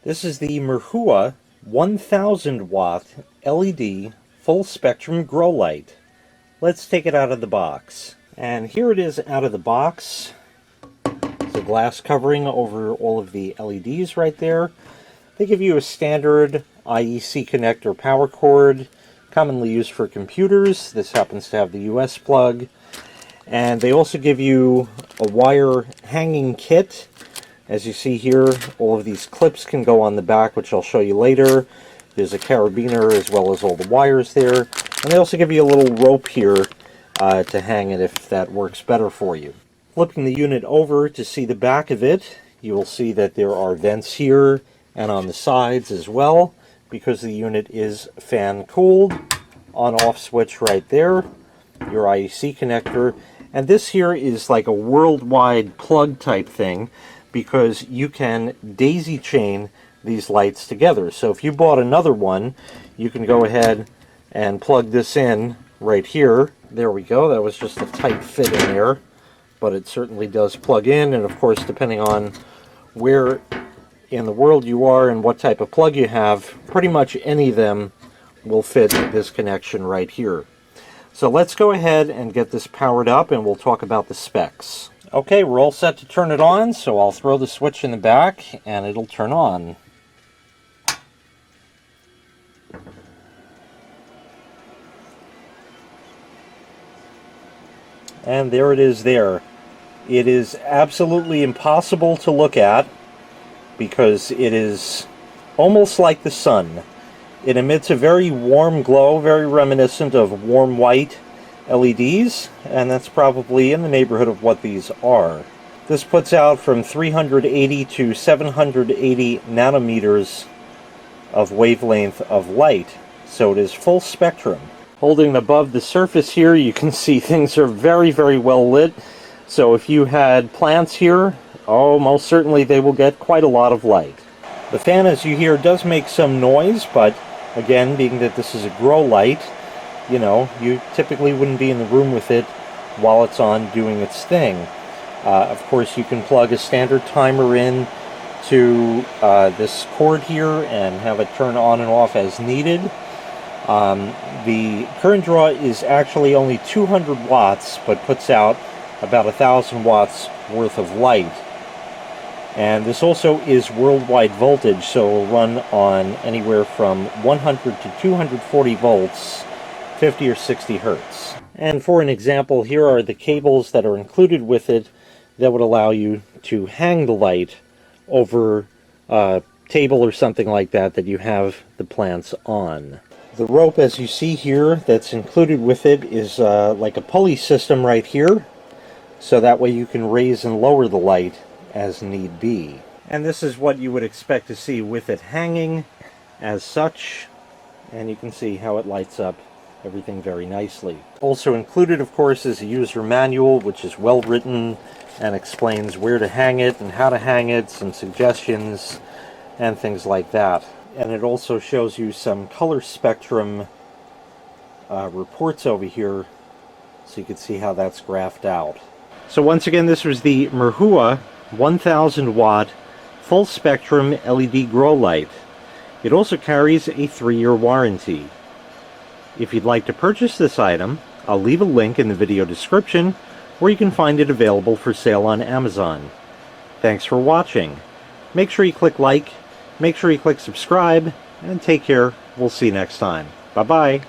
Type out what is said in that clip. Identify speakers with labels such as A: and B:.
A: This is the Mrhua 1000 watt LED full spectrum grow light. Let's take it out of the box. And here it is out of the box. There's a glass covering over all of the LEDs right there. They give you a standard IEC connector power cord, commonly used for computers. This happens to have the US plug. And they also give you a wire hanging kit. As you see here, all of these clips can go on the back, which I'll show you later. There's a carabiner as well as all the wires there. And they also give you a little rope here to hang it if that works better for you. Flipping the unit over to see the back of it, you will see that there are vents here and on the sides as well, because the unit is fan cooled. On-off switch right there, your IEC connector. And this here is like a worldwide plug type thing, because you can daisy chain these lights together. So if you bought another one, you can go ahead and plug this in right here. There we go. That was just a tight fit in there, but it certainly does plug in. And of course, depending on where in the world you are and what type of plug you have, pretty much any of them will fit this connection right here. So let's go ahead and get this powered up and we'll talk about the specs. Okay, we're all set to turn it on, so I'll throw the switch in the back and it'll turn on. And there it is there. It is absolutely impossible to look at because it is almost like the sun. It emits a very warm glow, very reminiscent of warm white LEDs, and that's probably in the neighborhood of what these are. This puts out from 380 to 780 nanometers of wavelength of light, so it is full spectrum. Holding above the surface here, you can see things are very, very well lit. So if you had plants here, oh, most certainly they will get quite a lot of light. The fan, as you hear, does make some noise, but again, being that this is a grow light, you know, you typically wouldn't be in the room with it while it's on doing its thing. Of course, you can plug a standard timer in to this cord here and have it turn on and off as needed. The current draw is actually only 200 watts, but puts out about 1,000 watts worth of light. And this also is worldwide voltage, so it will run on anywhere from 100 to 240 volts, 50 or 60 hertz. And for an example, here are the cables that are included with it that would allow you to hang the light over a table or something like that that you have the plants on. The rope, as you see here, that's included with it is like a pulley system right here, so that way you can raise and lower the light as need be. And this is what you would expect to see with it hanging as such, and you can see how it lights up everything very nicely. Also included, of course, is a user manual, which is well written and explains where to hang it and how to hang it, some suggestions and things like that. And it also shows you some color spectrum reports over here, so you can see how that's graphed out. So once again, this was the Mrhua 1000 watt full spectrum LED grow light. It also carries a 3-year warranty. If you'd like to purchase this item, I'll leave a link in the video description where you can find it available for sale on Amazon. Thanks for watching. Make sure you click like, make sure you click subscribe, and take care. We'll see you next time. Bye-bye.